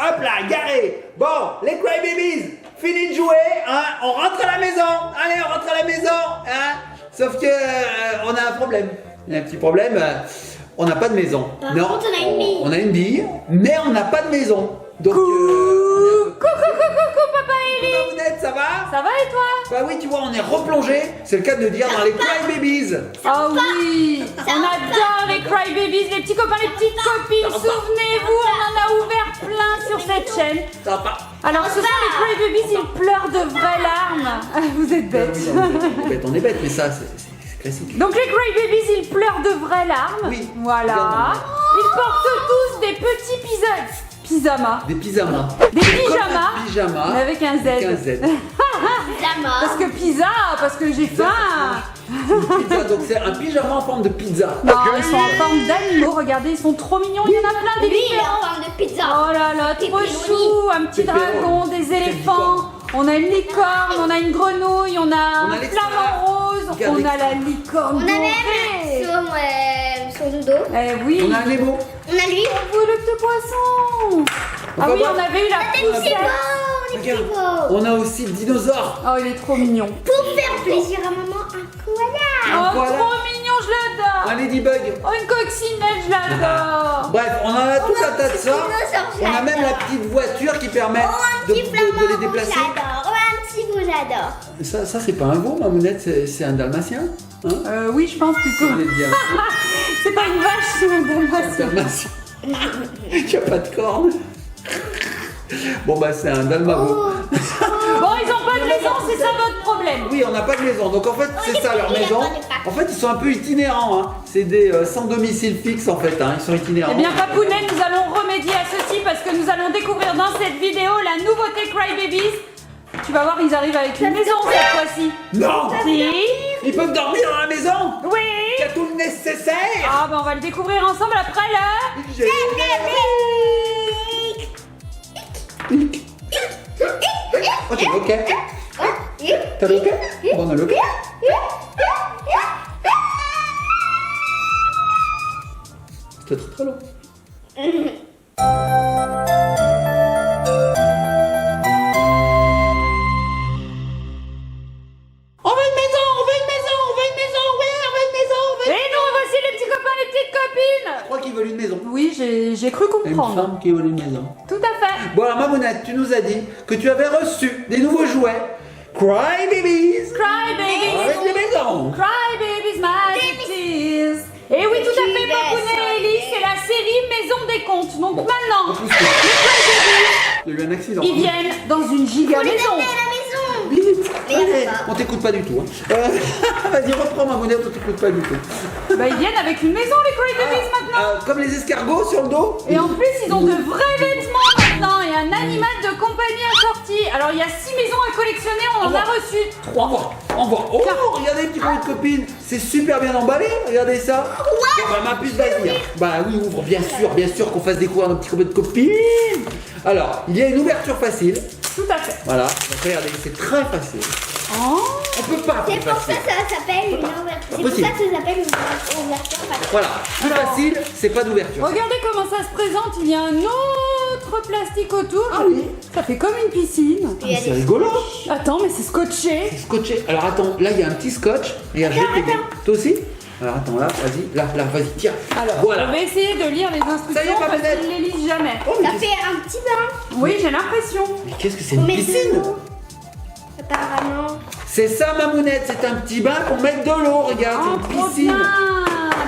Hop là, garé. Bon, les Crybabies, fini de jouer, hein, on rentre à la maison. Allez, on rentre à la maison, hein. Sauf que on a un problème. Il y a un petit problème. On n'a pas de maison. Par contre, on a une bille. On a une bille, mais on n'a pas de maison. Donc, Coucou, Papa Eli. Mamounette, ça va? Ça va et toi? Bah oui, tu vois, on est replongé. C'est le cas de le dire dans les Crybabies. Ah oui, on adore les Crybabies, les petits copains, les petites copines. Souvenez-vous, on en a ouvert plein sur cette chaîne. Ça va pas? Alors ce sont les Crybabies, ils pleurent de vraies larmes. Vous êtes bêtes. On est bête, mais ça, c'est classique. Donc les Crybabies, ils pleurent de vraies larmes. Oui. Voilà. Ils portent tous des petits pyjamas. Des pyjamas. Des pyjamas. Pyjamas. Mais avec un Z. Avec un Z. Parce que pizza, parce que j'ai faim. Pizza, donc c'est un pyjama en forme de pizza. Non, ils sont en forme d'animaux. Regardez, ils sont trop mignons. Il y en a plein des Oui, il est différents. en forme de pizza. Oh là là, trop Pepperoni. chou. Un petit dragon, des éléphants. On a une licorne, on a une grenouille, on a un flamant rose, on a la licorne. On a dorée. même son dodo. Eh oui. On a un Nemo. On a lui. Oh, le petit poisson. Ah oui, on avait eu la C'est beau, poussette. on est Regarde, plus beau. on a aussi le dinosaure. Oh, il est trop mignon. Pour faire plaisir à maman, un koala. Oh, Voilà. trop mignon, je l'adore. Un ladybug. Oh, une coccinelle, je l'adore. Bref, on en a tout un tas de ça. dinosaure, On a même j'adore. la petite voiture qui permet Oh, un de petit flamant les rouge, déplacer. j'adore. Oh, un petit veau, j'adore. Ça c'est pas un veau, Mamounette, c'est un dalmatien. Hein? Oui, je pense plutôt. On est bien. C'est pas une vache, c'est un Un dalmatien. dalmatien. Il n'y a pas de cornes. Bon bah c'est un dalmavo. Bon, ils ont pas de maison, c'est ça votre problème. Oui, on n'a pas de maison. Donc en fait, c'est ça leur maison. En fait, ils sont un peu itinérants. Hein. C'est des sans domicile fixe en fait. Hein. Ils sont itinérants. Eh bien, Papounet, nous allons remédier à ceci parce que nous allons découvrir dans cette vidéo la nouveauté Crybabies. Tu vas voir, ils arrivent avec une maison cette fois-ci. Non. Si. Ils peuvent dormir dans la maison. Oui. Il y a tout le nécessaire. Ah, ben on va le découvrir ensemble après le... Ok, ok. T'as le ok? Bon, on a le ok. C'était très long. On veut une maison, on veut une maison, on veut une maison, oui, on veut une maison, on veut une Et nous, voici les petits copains, les petites copines. Je crois qu'ils veulent une maison. Oui, j'ai cru Il y a une comprendre. femme qui veut une maison. Tout à fait. Bon alors Mamounette, tu nous as dit que tu avais reçu des nouveaux jouets Crybabies Crybabies. avec des maisons. Crybabies Magic Tears. Et oui, tout à fait, Papounet et Ellie, c'est la série Maison des Contes. Donc maintenant, En plus, il y a eu un accident. ils viennent dans une giga maison. Vite, Mais il y a allez, pas. on t'écoute pas du tout. Hein. Vas-y, reprends Mamounette, on t'écoute pas du tout. Bah, ils viennent avec une maison, les Crybabies, maintenant. Comme les escargots sur le dos. Et en plus, ils ont de vrais vêtements maintenant et un animal de compagnie assorti. Alors, il y a 6 maisons à collectionner, on en a reçu 3. On voit. Oh, regardez, petit copain de copine. C'est super bien emballé. Regardez ça. Bon, bah, ma puce, vas-y. Hein. Bah oui, ouvre, bien sûr qu'on fasse découvrir nos petits copains de copines. Alors, il y a une ouverture facile. Tout à fait. Voilà. Donc, regardez, c'est très facile. Oh. On peut pas C'est plus pour ça facile. que ça s'appelle une ouverture. C'est pour ça que ça s'appelle une ouverture facile. Voilà. Plus Alors. facile, c'est pas d'ouverture. Regardez comment ça se présente. Il y a un autre plastique autour. Ah oui. Ça fait comme une piscine. Il y a C'est des- rigolo. Attends, mais c'est scotché. Scotché. Alors attends, là il y a un petit scotch. Regarde, je vais t'aider. Toi aussi? Alors attends, là, vas-y. Là, vas-y, tiens. Alors, Voilà. je vais essayer de lire les Ça y est, instructions parce Papounet. qu'ils les lisent jamais. Oh, mais Ça fait un petit bain. Oui, j'ai l'impression. Mais qu'est-ce que c'est une Mais piscine? Apparemment. C'est ça, Mamounette. C'est un petit bain pour mettre de l'eau. Regarde, Oh, c'est une trop piscine. bien.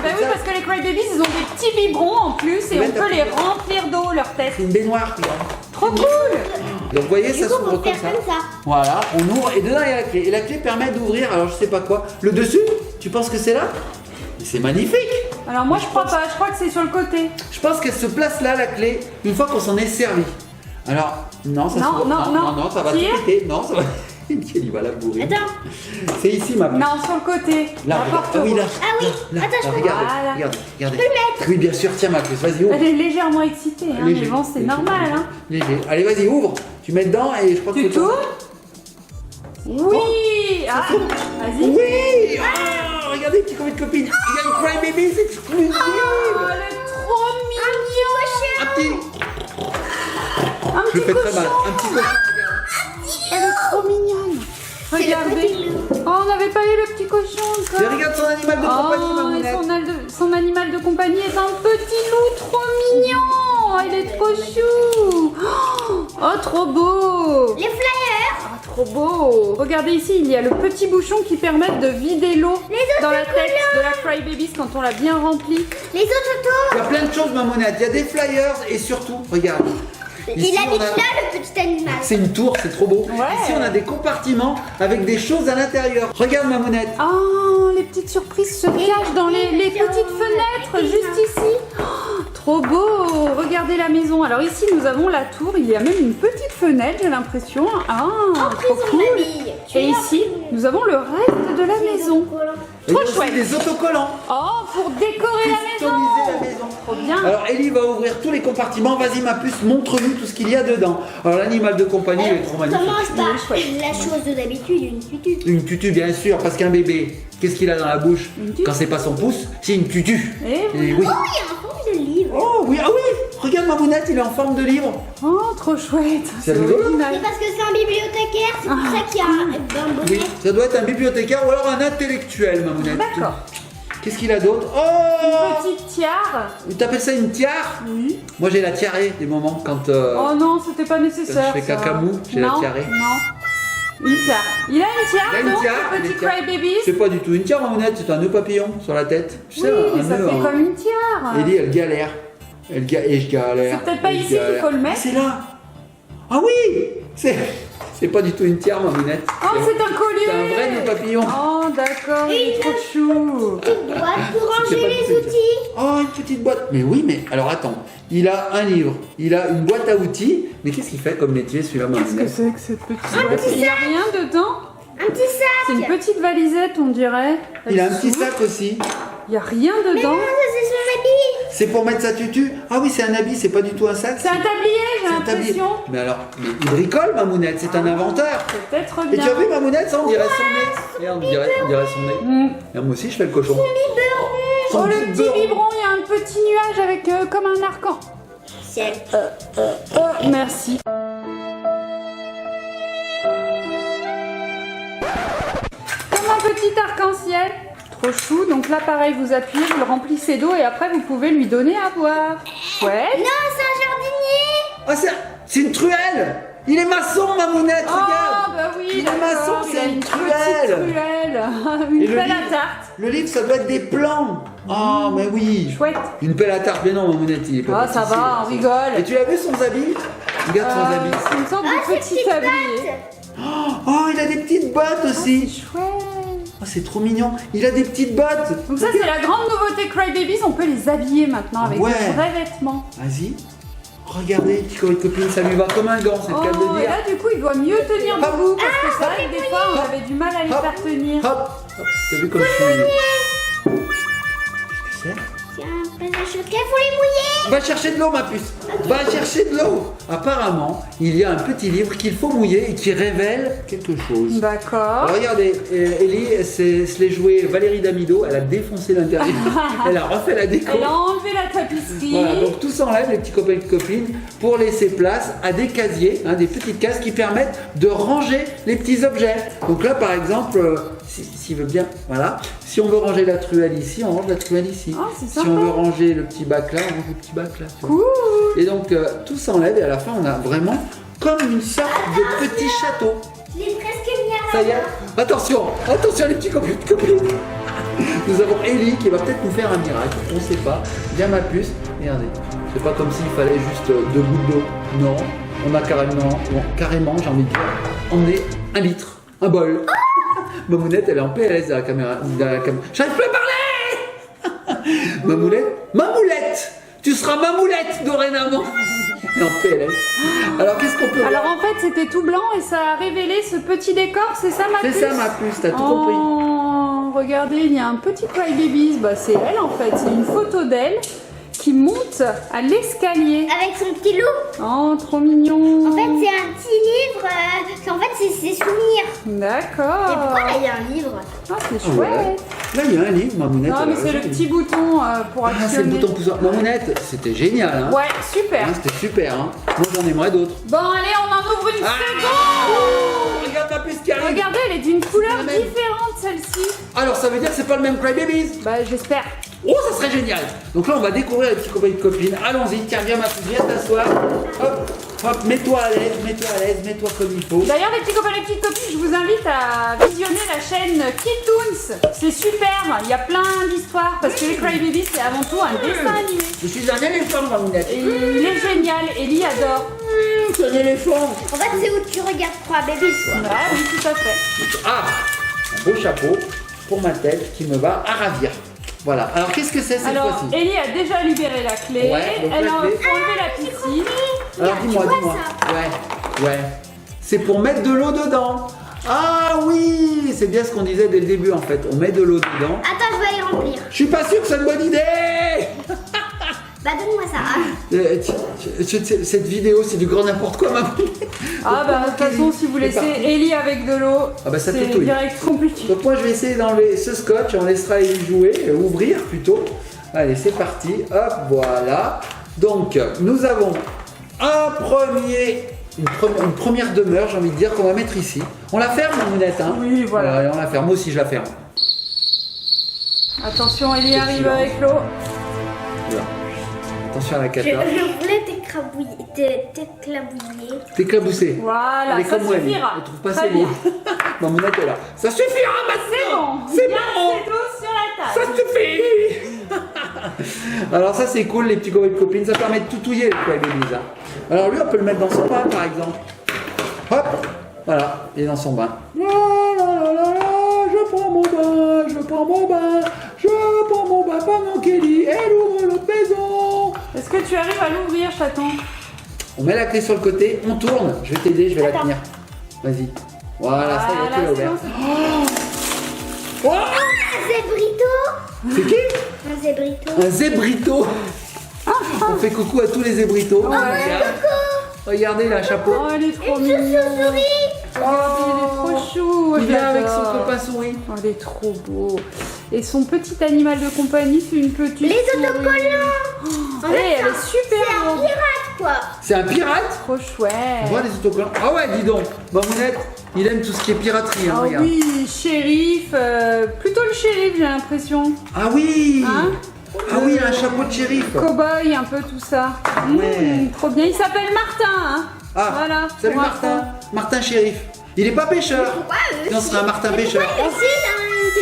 Bah oui, Ça. parce que les Crybabies, ils ont des petits biberons en plus et on Mettre peut un les peu. remplir d'eau, leur tête. C'est une baignoire, regarde. Trop cool. Donc vous voyez, Du ça coup, s'ouvre faut comme faire ça. comme ça. Voilà, on ouvre et dedans il y a la clé. Et la clé permet d'ouvrir, alors je sais pas quoi. Le dessus, tu penses que c'est là? Mais c'est magnifique. Alors moi, je crois pas. Je crois que c'est sur le côté. Je pense qu'elle se place là, la clé, une fois qu'on s'en est servi. Alors, non, ça Non, s'ouvre. non, ça va Tire. tout péter. Non, ça va. Il va la bourrer. Attends. C'est ici ma puce. Non, sur le côté. Là, La regarde. porte Ah oui, là. rouge. Ah oui. Là, Attends, je peux regarde, Voilà. regarde, regardez. Je peux le mettre. Oui, bien sûr, tiens ma puce, vas-y, ouvre. Elle est légèrement excitée, hein, Léger. mais bon, c'est Léger. normal. Hein. Léger. Allez, vas-y, ouvre. Tu mets dedans et je crois que Tu faut- tournes. Oui. Ah, vas-y. Oui. Ah, regardez, petit copain de copine. Il y a une Crybabies exclusive. Oh, elle est trop Je petit fais très mal. cochon. Un petit cochon. Elle est trop mignonne. C'est le Regardez. petit loup. Oh, on n'avait pas eu le petit cochon encore. Mais regarde son animal de compagnie, Oh, et Mamounette. son animal de compagnie est un petit loup trop mignon. Oh, il est trop chou. Oh, trop beau. Les flyers. Ah, trop beau. Regardez ici, il y a le petit bouchon qui permet de vider l'eau dans la tête de la Crybabies quand on l'a bien remplie. Les autotons. Il y a plein de choses, Mamounette. Il y a des flyers et surtout, regarde. Ici, Il habite on a- là, le petit animal. C'est une tour, c'est trop beau. Ouais. Ici, on a des compartiments avec des choses à l'intérieur. Regarde, Mamounette. Oh, les petites surprises se cachent dans les petites fenêtres juste ici. Oh, trop beau. Regardez la maison. Alors ici, nous avons la tour. Il y a même une petite fenêtre, j'ai l'impression. Ah, trop Prison cool. mamie. Tu Et es ici, nous avons le reste de la maison. Et il y a Trop aussi chouette. des autocollants. Oh, pour décorer la Customiser maison. la maison. Trop bien. Alors Ellie va ouvrir tous les compartiments. Vas-y ma puce, montre-nous tout ce qu'il y a dedans. Alors l'animal de compagnie il est trop magnifique. Commence par Il est chouette. la chose de d'habitude, une tutu. Une tutu bien sûr, parce qu'un bébé, qu'est-ce qu'il a dans la bouche Une tutu. quand c'est pas son pouce? C'est une tutu. Et Et oui. Oh, il y a un fond de livre. Oh oui, ah oui. Regarde Mamounette, il est en forme de livre. Oh, trop chouette. C'est rigolo. original. C'est parce que c'est un bibliothécaire, c'est pour ça qu'il y a un bonnet. Oui, ça doit être un bibliothécaire ou alors un intellectuel, Mamounette. D'accord. Qu'est-ce qu'il a d'autre? Oh, Petite tiare. t'appelles ça une tiare? Oui. Moi j'ai la tiarée des moments quand Oh non, c'était pas nécessaire. je fais ça. caca mou, j'ai la Non, tiarée. Non. Une tiare. Il a une tiare, Il a une donc, tiare, le petit une tiare. Crybabies. C'est pas du tout une tiare, Mamounette, c'est un nœud papillon sur la tête. Tu sais, Oui, un mais ça nœud, fait hein. comme une tiare. Ellie, elle galère. Et je galère. C'est peut-être pas et je ici qu'il galère. faut le mettre. Ah, c'est là. Ah oui, c'est pas du tout une tiare, Mamounette. Oh, c'est un collier. C'est un vrai nœud papillon. Oh, d'accord, il est trop chou. Petite boîte pour C'est ranger pas les du tout une outils. Oh, une petite boîte. Mais oui, mais alors attends. Il a un livre, il a une boîte à outils. Mais qu'est-ce qu'il fait comme métier celui-là, Qu'est-ce que Mamounette? c'est que cette petite boîte? Il n'y a rien dedans. Un petit sac. C'est une petite valisette, on dirait. Il a un Elle petit s'ouvre. sac aussi. Il n'y a rien Mais dedans. non, ça c'est son habit. C'est pour mettre sa tutu. Ah oui, c'est un habit, c'est pas du tout un sac. C'est un tablier, j'ai c'est un tablier. l'impression. Mais alors, mais il bricole, Mamounette, c'est un inventeur. C'est peut-être Et bien. tu as vu Mamounette, ça on dirait son nez. Regarde, on dirait son nez. Mm. Et moi aussi je fais le cochon. Son Oh, le petit petit beurre. biberon, il y a un petit nuage avec comme un arcan. Ciel. Oh, merci. Comme un petit arc-en-ciel. Trop chou. Donc là, pareil, vous appuyez, vous le remplissez d'eau et après, vous pouvez lui donner à boire. Chouette. Non, c'est un jardinier. Ah, c'est une truelle. Il est maçon, Mamounette, Oh, regarde. bah oui, Il est d'accord, maçon, il a c'est une petite truelle. truelle. Et Une le pelle à livre- tarte. Le livre, ça doit être des plans. Ah, mais oui. Chouette. Une pelle à tarte, mais non, Mamounette, il est pas Ah, ça pâtissier, va, on ça. rigole. Et tu as vu son habit? Regarde son habit. C'est une sorte Ah, de c'est petit petite tablier. batte. Oh, il a des petites bottes C'est aussi. chouette. Oh, c'est trop mignon. Il a des petites bottes. Donc ça, c'est la grande nouveauté Crybabies. On peut les habiller maintenant avec Ouais. des vrais vêtements. Vas-y. Regardez, petit copine, ça lui va comme un gant, c'est le cas de Oh, le et dire. là, du coup, il doit mieux tenir Hop. debout. Parce que c'est vrai que des fois, on avait du mal à les Hop. faire tenir. Hop, hop. T'as vu comme je suis. Qu'est-ce que c'est? C'est un pelle à chocolat, faut les mouiller. Va chercher de l'eau, ma puce. Va chercher de l'eau. Apparemment, il y a un petit livre qu'il faut mouiller et qui révèle quelque chose. D'accord. Alors, regardez, Ellie, se l'est jouée Valérie Damido. Elle a défoncé l'intérieur. Elle a refait la déco. Elle a enlevé la tapisserie. Voilà, donc tout s'enlève, les petits copains et copines, pour laisser place à des casiers, hein, des petites cases qui permettent de ranger les petits objets. Donc là, par exemple, s'il veut bien, voilà. Si on veut ranger la truelle ici, on range la truelle ici. Ah, c'est Si sympa. on veut ranger le petit bac là, on range le petit bac là. tu vois. Cool. Et donc tout s'enlève et à la fin, on a vraiment comme une sorte de petit château. Je l'ai presque mis à Ça y est, attention, attention les petits copains et copines. Nous avons Ellie qui va peut-être nous faire un miracle, on ne sait pas. Viens ma puce, regardez. C'est pas comme s'il fallait juste 2 gouttes d'eau. Non, on a carrément, j'ai envie de dire, emmené 1 litre, un bol. Mamounette, elle est en PLS dans la caméra. J'arrive plus à parler. Mamoulette, tu seras Mamoulette dorénavant. Elle est en PLS. Alors qu'est-ce qu'on peut Alors voir? en fait, c'était tout blanc et ça a révélé ce petit décor. C'est ça, ma C'est puce? ça ma puce, t'as tout compris. Oh, regardez, il y a un petit Crybabies. Bah, c'est elle en fait. C'est une photo d'elle qui monte à l'escalier. avec son petit loup. Oh, trop mignon. En fait, c'est un petit livre. En fait, c'est ses souvenirs. Et pourquoi D'accord. là, il y a un livre? Ah, c'est Ouais. chouette. Là, il y a un livre, Mamounette. Non, mais c'est le petit bouton pour Ah, c'est le actionner. bouton poussant. Mamounette, c'était génial. Hein. Ouais, super. Hein, c'était super. Hein. Moi, j'en aimerais d'autres. Bon, allez, on en ouvre une seconde. Oh, regarde la puce qui arrive. Regardez, elle est d'une couleur la même. différente, celle-ci. Alors, ça veut dire que c'est pas le même Crybabies. Bah, j'espère. Oh, ça serait génial. Donc là, on va découvrir les petits copains et copines. Allons-y, tiens, viens, ma puce, viens t'asseoir. Hop, hop, mets-toi à l'aise, mets-toi à l'aise, mets-toi comme il faut. D'ailleurs, les petits copains et les petites copines, je vous invite à visionner la chaîne Kidtoons. C'est super, il y a plein d'histoires parce que les Crybabies, c'est avant tout un dessin animé. Je suis un éléphant, Mamounette. Et il est génial, Ellie adore. C'est un éléphant. En fait, c'est où tu regardes 3 bébés, quoi. Ouais, oui, tout à fait. Ah, un beau chapeau pour ma tête qui me va à ravir. Voilà. Alors, qu'est-ce que c'est cette Alors, fois-ci? Ellie a déjà libéré la clé, Ouais, donc elle la a clé. enlevé la piscine. Alors, dis-moi, tu vois dis-moi. Ouais. C'est pour mettre de l'eau dedans. Ah oui, c'est bien ce qu'on disait dès le début en fait. On met de l'eau dedans. Attends, je vais y remplir. Je suis pas sûr que c'est une bonne idée. Bah, donne-moi ça. Cette vidéo, c'est du grand n'importe quoi, maman. Ah bah de toute façon, si vous laissez Ellie avec de l'eau, Ah bah, ça fait c'est tout, oui. direct compliqué. Donc moi, je vais essayer d'enlever ce scotch. On laissera Ellie jouer, ouvrir plutôt. Allez, c'est parti. Hop, voilà. Donc, nous avons une première demeure, j'ai envie de dire, qu'on va mettre ici. On la ferme, Mamounette, hein? Oui, voilà. Ouais, on la ferme. Moi aussi, je la ferme. Attention, Ellie arrive avec l'eau. Voilà. Attention à la Je cata. voulais t'éclabouiller. T'éclabousser. Voilà, Elle est ça comme moi, elle. suffira. Elle trouve pas Très ses bien. mots. Mamounette est là. Ça suffira C'est maintenant. bon, C'est bien bon. c'est tout sur la Ça table. suffit. Alors ça c'est cool les petits copains et copines, ça permet de tout touiller les Crybabies. Hein. Alors lui on peut le mettre dans son bain par exemple. Hop, voilà, il est dans son bain. La, la, la, la, la, je prends mon bain, je prends mon bain, je prends mon bain pendant qu'Ellie elle ouvre l'autre maison. Est-ce que tu arrives à l'ouvrir, chaton? On met la clé sur le côté, on tourne, je vais t'aider, je vais la Attends. tenir. Vas-y. Voilà, ça y est, tu l'as c'est ouvert. bon, c'est Oh, Un zébrito. c'est qui? Un zébrito. Un zébrito. On fait coucou à tous les zébritos. Regarde. Regardez, il a un chapeau. Oh, elle est trop Une mignonne. chauve-souris. Il est trop chou. Il vient avec son j'adore. copain souris. Oh, il est trop beau. Et son petit animal de compagnie, c'est une petite Les souris. autocollants. En Hey, fait, elle est super c'est un grande. pirate, quoi. C'est un pirate. Trop On chouette. voit les autocollants. Ah ouais, dis donc. Mamounette, il aime tout ce qui est piraterie. Hein, Ah regarde. oui, shérif. Plutôt le shérif, j'ai l'impression. Ah oui. Hein? Ah oui, il a un chapeau de shérif. Cow-boy, un peu tout ça. Ouais. Trop bien. Il s'appelle Martin. Hein. Ah, Voilà, salut pour Martin. info. Martin shérif. Il est pas pêcheur. Pourquoi eux Non, ce serait un Martin pêcheur. Ici,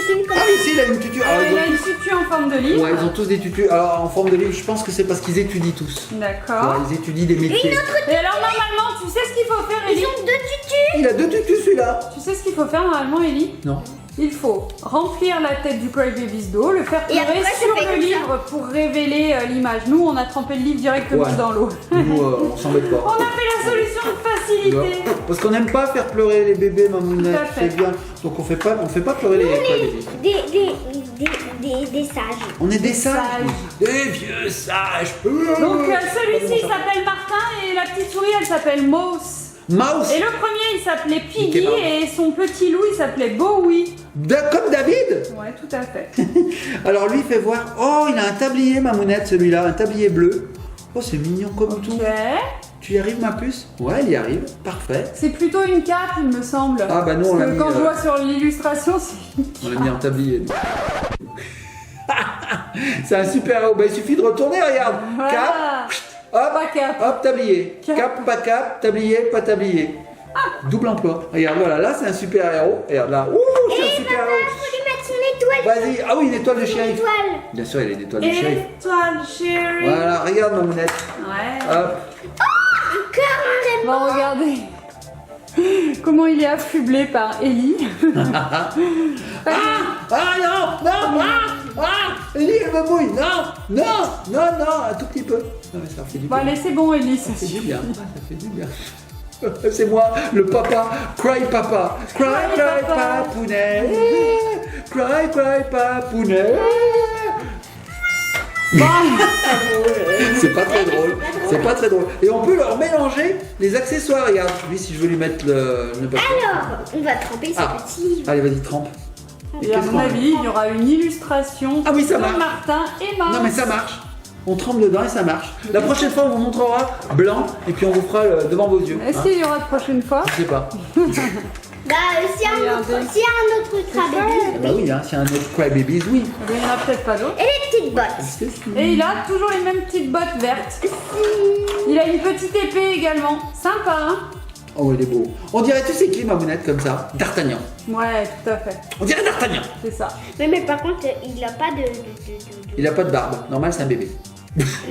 c'est une Ah oui, si, il a une tutu. Ah, Alors, il a une tutu en forme de livre. Ouais, ils ont tous des tutus. Alors, en forme de livre, je pense que c'est parce qu'ils étudient tous. D'accord. Ouais, ils étudient des métiers. Et alors normalement, tu sais ce qu'il faut faire, Ils Ellie? ont 2 tutus. Il a deux tutus, celui-là. Tu sais ce qu'il faut faire normalement, Ellie? Non. Il faut remplir la tête du Crybabies d'eau, le faire Et pleurer après, tu sur fais le comme ça. livre pour révéler l'image. Nous, on a trempé le livre directement Ouais. dans l'eau. Nous, on s'embête On pas. a fait la solution de facilité. Parce qu'on n'aime pas faire pleurer les bébés, Tout Mamounette. à fait. C'est bien. Donc on fait pas pleurer les bébés. Des sages. On est des sages. Sages. Des vieux sages. Donc celui-ci il s'appelle Martin et la petite souris elle s'appelle Mouse. Mouse. Et le premier il s'appelait Piggy Mickey Mouse. et son petit loup il s'appelait Bowie. Comme David. Ouais, tout à fait. Alors lui, fait voir. Oh, il a un tablier, Mamounette, celui-là. Un tablier bleu. Oh, c'est mignon comme tout. Ok. Tu y arrives, ma puce? Ouais, elle y arrive. Parfait. C'est plutôt une cape, il me semble. Ah, bah nous, on Parce l'a que mis, quand je vois sur l'illustration, c'est. On l'a mis en tablier. nous. C'est un super héros. Bah, il suffit de retourner, regarde. Voilà. Cap. Hop. Pas cap. Hop, tablier. Cap. Cap, pas cap. Tablier, pas tablier. Double emploi. Regarde, voilà. Là, c'est un super héros. Regarde là. Ouh, c'est un super héros. Faut lui mettre son étoile. Vas-y. Ah oui, une étoile de shérif. Étoile. Bien sûr, il a une étoile de shérif. Étoile chérie. Voilà, regarde, Mamounette. Ouais. Hop. Un cœur, un rainbow. Bon, regardez. Comment il est affublé par Ellie. Ah non, non, Ellie, elle me mouille. Non, un tout petit peu. Non, mais ça fait du Bon, bien. allez, c'est bon, Ellie. Ça Ça fait du suffit. bien. Ça fait du bien. C'est moi, le papa. Cry papa. Cry, cry, papa. papounet. Cry, cry, papounet. Bon, C'est pas très drôle. C'est pas très drôle. Et on peut leur mélanger les accessoires. Regarde, lui, si je veux lui mettre le papier. Alors, on va tremper ce Ah. petit. Allez, vas-y, trempe. Et à mon avis, il y aura une illustration Ah oui, ça de marche. Martin et Mars. Non mais ça marche. On trempe dedans et ça marche. La prochaine fois, on vous montrera blanc et puis on vous fera devant vos yeux. Est-ce Hein, qu'il y aura de prochaine fois? je sais pas. Bah, s'il y a un autre Crybaby. Ah bah oui, hein, s'il y a un autre Crybabies, oui. Il n'y en a peut-être pas d'autres. Et les petites bottes. Et il a toujours les mêmes petites bottes vertes. Il a une petite épée également. Sympa, hein? Oh, il est beau. On dirait, tu sais qui, Mamounette, comme ça? D'Artagnan. Ouais, tout à fait. On dirait D'Artagnan. C'est ça. Mais par contre, il a pas de... Il a pas de barbe. Normal, c'est un bébé.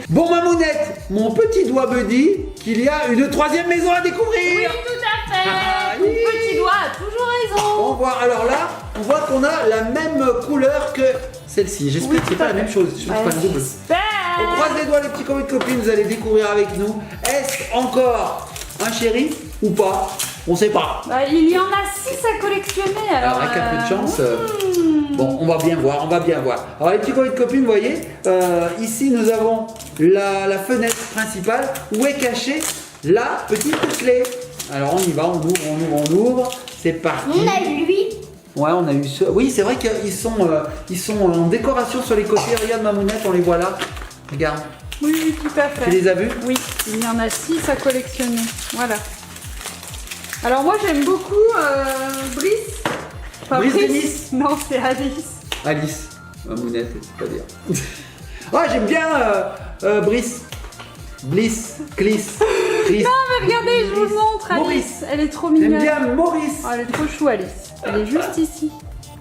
Bon, Mamounette, mon petit doigt me dit qu'il y a une troisième maison à découvrir. Oui, tout à fait. Ah, Mon oui. petit doigt a toujours raison. On voit, alors là, on voit qu'on a la même couleur que celle-ci. J'espère Oui, que c'est tout pas à la même fait. chose. Je pas le double. J'espère. On croise les doigts, les petits copains de copines, vous allez découvrir avec nous. Est-ce encore un chéri ou pas? On sait pas. Bah, il y en a 6 à collectionner. Alors, avec un peu de chance. Bon, on va bien voir, on va bien voir. Alors les petits copains de copines, vous voyez, ici nous avons la fenêtre principale où est cachée la petite clé. Alors on y va, on ouvre. C'est parti. On a eu lui. Ouais, on a eu ça. Oui, c'est vrai qu'ils sont en décoration sur les côtés. Regarde Mamounette, on les voit là. Regarde. Oui, tout à fait. Tu les as vus? Oui, il y en a 6 à collectionner. Voilà. Alors moi j'aime beaucoup Brice. Enfin, Brice de Nice. Non, c'est Alice. Alice. Mamounette, c'est pas dire. Ah, j'aime bien Brice. Bliss. Cliss. Chris. Non mais regardez, je vous montre Alice. Maurice. Elle est trop J'aime mignonne. bien Maurice. Oh, elle est trop chou Alice. Elle est juste ici.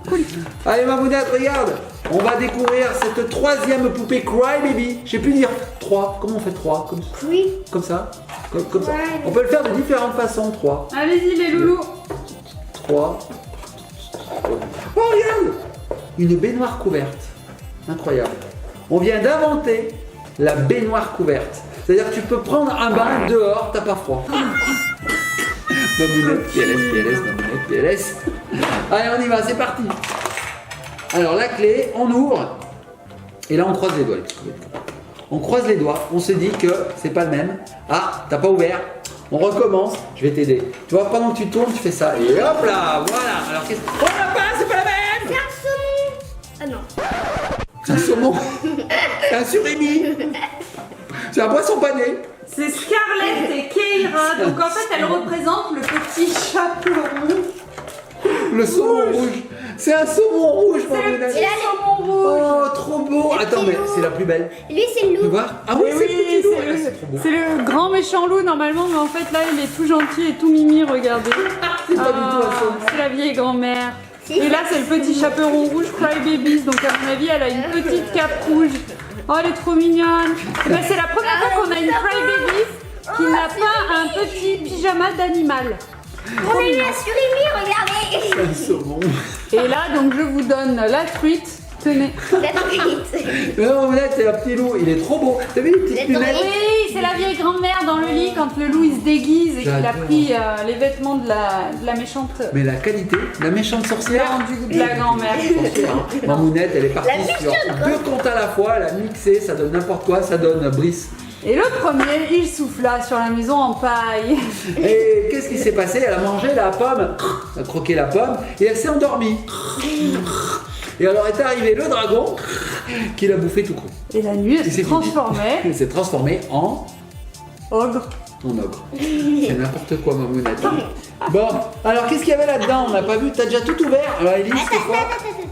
Cool. Allez Mamounette, regarde. On va découvrir cette troisième poupée Crybaby. Je sais plus dire 3. Comment on fait 3? Oui. Comme ça. Comme ça. Ouais. On peut le faire de différentes façons. 3. Allez-y les loulous. 3. Oh regarde. Une baignoire couverte. Incroyable. On vient d'inventer la baignoire couverte. C'est-à-dire que tu peux prendre un bain dehors, t'as pas froid. Mamounette, PLS, Mamounette, PLS. Allez, on y va, c'est parti. Alors la clé, on ouvre. Et là, on croise les doigts, les petits copains. On croise les doigts, on se dit que c'est pas le même. Ah, t'as pas ouvert. On recommence, je vais t'aider. Tu vois, pendant que tu tournes, tu fais ça. Et hop là, voilà. Alors qu'est-ce que... Oh là bas, c'est pas la même. C'est un saumon. Ah non. C'est un saumon. C'est un surimi. C'est un poisson pané. C'est Scarlett et Keira. Donc en fait elle représente le petit chaperon. Le saumon rouge. C'est un saumon rouge, C'est le Mamounette. petit saumon rouge. Oh, trop beau. Attends, mais c'est la plus belle. Lui, c'est le Tu loup. vois? Ah oui, Oui, c'est le petit loup. c'est C'est trop beau. c'est le grand méchant loup normalement, mais en fait là il est tout gentil et tout mimi, regardez. C'est pas du tout un saumon. C'est la vieille grand-mère. Si. Et là c'est le petit chaperon rouge Crybabies, donc à mon avis elle a une petite cape rouge. Oh elle est trop mignonne. Eh ben, c'est la première fois qu'on a une Crybabies qui n'a pas un petit pyjama d'animal. On a eu un surimi, regardez. Un saumon. Et là donc je vous donne la truite. Tenez. La truite. Mais non, Mamounette, c'est un petit loup. Il est trop beau. T'as vu les petites Les lunettes? Oui, c'est la vieille grand-mère dans le lit quand le loup il se déguise et qu'il a J'adore. pris les vêtements de la méchante. Mais la qualité, la méchante sorcière. Du goût de la grand-mère. Mamounette, elle est partie La sur michonne, quoi. 2 comptes à la fois. Elle a mixé, ça donne n'importe quoi. Ça donne Brice. Et le premier, il souffla sur la maison en paille. Et qu'est-ce qui s'est passé? Elle a mangé la pomme, elle a croqué la pomme et elle s'est endormie. Et alors est arrivé le dragon qui l'a bouffé tout court. Et la nuit, elle Et se c'est fini. transformait Il s'est transformé en ogre. ogre. C'est n'importe quoi, Mamounette. Bon, alors qu'est-ce qu'il y avait là-dedans? On n'a pas vu, t'as déjà tout ouvert. Alors Elise, c'est quoi?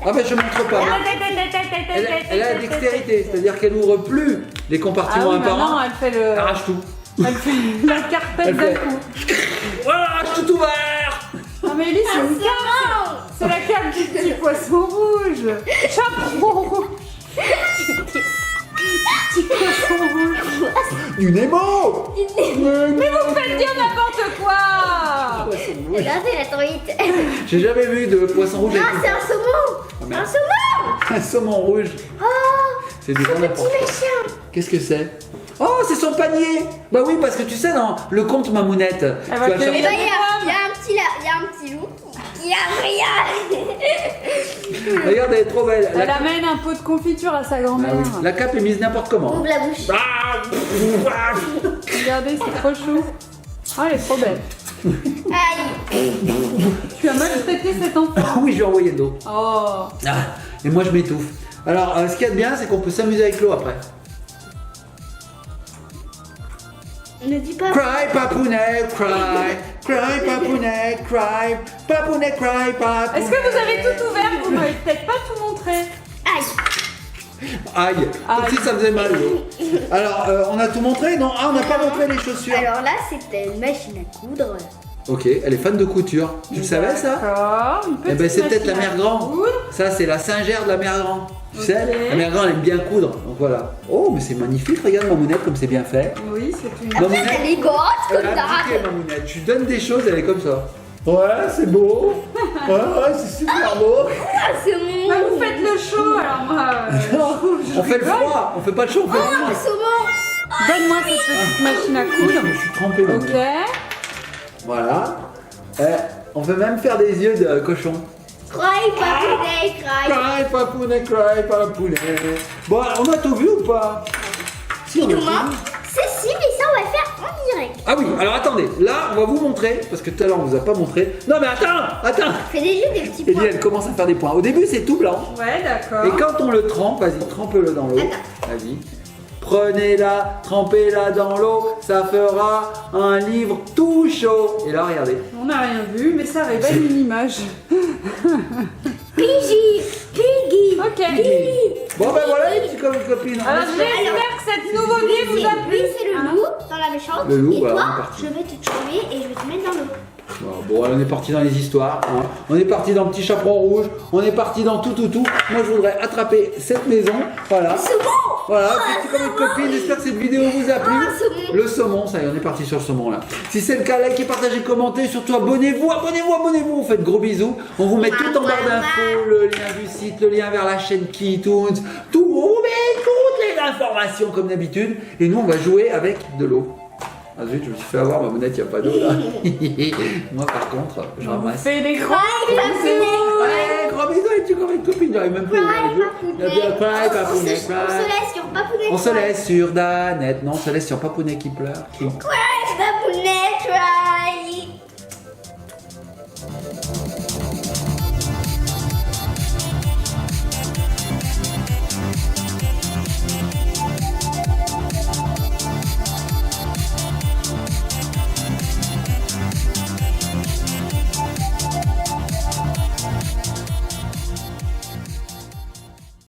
Ah bah je montre pas. Elle a la dextérité, c'est-à-dire qu'elle n'ouvre plus les Ah compartiments oui, un par maintenant un. elle fait le. Elle arrache tout. Elle fait la carpette Elle d'un fait- coup. Voilà, arrache tout ouvert. Non mais Ellie, c'est une cape. C'est la cape du petit poisson rouge. Chaperon rouge. Petit poisson rouge. Du Nemo. Mais vous faites dire n'importe quoi. Regardez la truite. J'ai jamais vu de poisson rouge Ah, avec c'est un saumon. C'est merde. un saumon. un saumon rouge. Oh, C'est du grand petit n'importe quoi. méchant. Qu'est-ce que c'est? Oh, c'est son panier. Bah oui, parce que tu sais, dans le conte Mamounette, va tu vas te Eh chercher- ben, il y a un petit là, il y a un petit loup qui a rien. Regarde, elle est trop belle. Elle amène un pot de confiture à sa Ah grand-mère. oui. La cape est mise n'importe comment. Ouvre la bouche. Ah, Regardez, c'est trop chou. Oh, elle est trop belle. Aïe. Tu as maltraité cet enfant. Ah oui, je lui ai envoyé de l'eau. Oh. Ah, et moi je m'étouffe. Alors, ce qu'il y a de bien, c'est qu'on peut s'amuser avec l'eau après. Ne dis pas. Cry, papounet, cry. Cry, papounet, cry. Papounet, cry, papounet. Est-ce que vous avez tout ouvert? Vous m'avez peut-être pas tout montré. Aïe. Aïe, comme si ça faisait mal l'eau. Alors, on a tout montré? Non, on n'a pas montré les chaussures. Alors là, c'était une machine à coudre. Ok, elle est fan de couture. Tu le savais ça? D'accord. Une Eh ben petite c'est peut-être la machine mère à grand. coudre. Ça c'est la Saint-Gère de la mère grand. Tu Ok. sais, la mère grand elle aime bien coudre. Donc voilà. Oh mais c'est magnifique, regarde Mamounette comme c'est bien fait. Oui, c'est une. Mamounette, Elle est grosse elle comme a ça. appliqué Mamounette. Tu donnes des choses, elle est comme ça. Ouais, c'est beau. Ouais, c'est super beau. Ah, c'est mon. Bah, vous faites le show, alors moi. On fait le froid, on fait pas le chaud, on fait le Oh, froid. le saumon. Donne-moi cette petite machine à coudre. Je suis trempé Ok. Mamounette. Voilà. On peut même faire des yeux de cochon. Cry, papounet, cry. Cry, papounet, cry, papounet. Bon, on a tout vu ou pas? Si, on a tout Demain, vu. c'est si, mais ça, on va le faire en direct. Ah oui, alors attendez, là on va vous montrer, parce que tout à l'heure on vous a pas montré. Non mais attends. Fais des yeux, des petits Elie points. elle commence à faire des points. Au début c'est tout blanc. Ouais, d'accord. Et quand on le trempe, vas-y, trempe-le dans l'eau. Attends. Vas-y. Prenez-la, trempez-la dans l'eau, ça fera un livre tout chaud. Et là regardez. On n'a rien vu, mais ça révèle une image. Piggy, Piggy. Ok. Bon ben voilà les petits copines. Alors j'espère que cette nouveauté vous a plu. Lui, c'est le loup dans la méchante. Le loup, et voilà, toi, on est parti. je vais te tuer et je vais te mettre dans l'eau. Bon, on est parti dans les histoires. Hein. On est parti dans le petit chaperon rouge. On est parti dans tout. Moi je voudrais attraper cette maison. Voilà. C'est bon. Voilà, petit comme copine, j'espère que cette vidéo vous a plu. Ah, saumon. Le saumon, ça y est, on est parti sur le saumon là. Si c'est le cas, likez, partagez, commentez, surtout abonnez-vous. On fait de gros bisous. On vous met tout en barre d'infos, le lien du site, le lien vers la chaîne Keytoons, tout, on met toutes les informations comme d'habitude. Et nous, on va jouer avec de l'eau. Ah zut, je me suis fait avoir, ma monette, il n'y a pas d'eau là. Moi par contre, je ramasse. Fais des gros Cry, papounet. Ouais, gros bisous et tu comme une copine, j'arrive même plus à Cry, jouer. papounet. Cry, papounet, On se cry. laisse sur papounet. On se laisse sur Danette, non, on se laisse sur Papounet qui pleure. Cry, papounet, cry.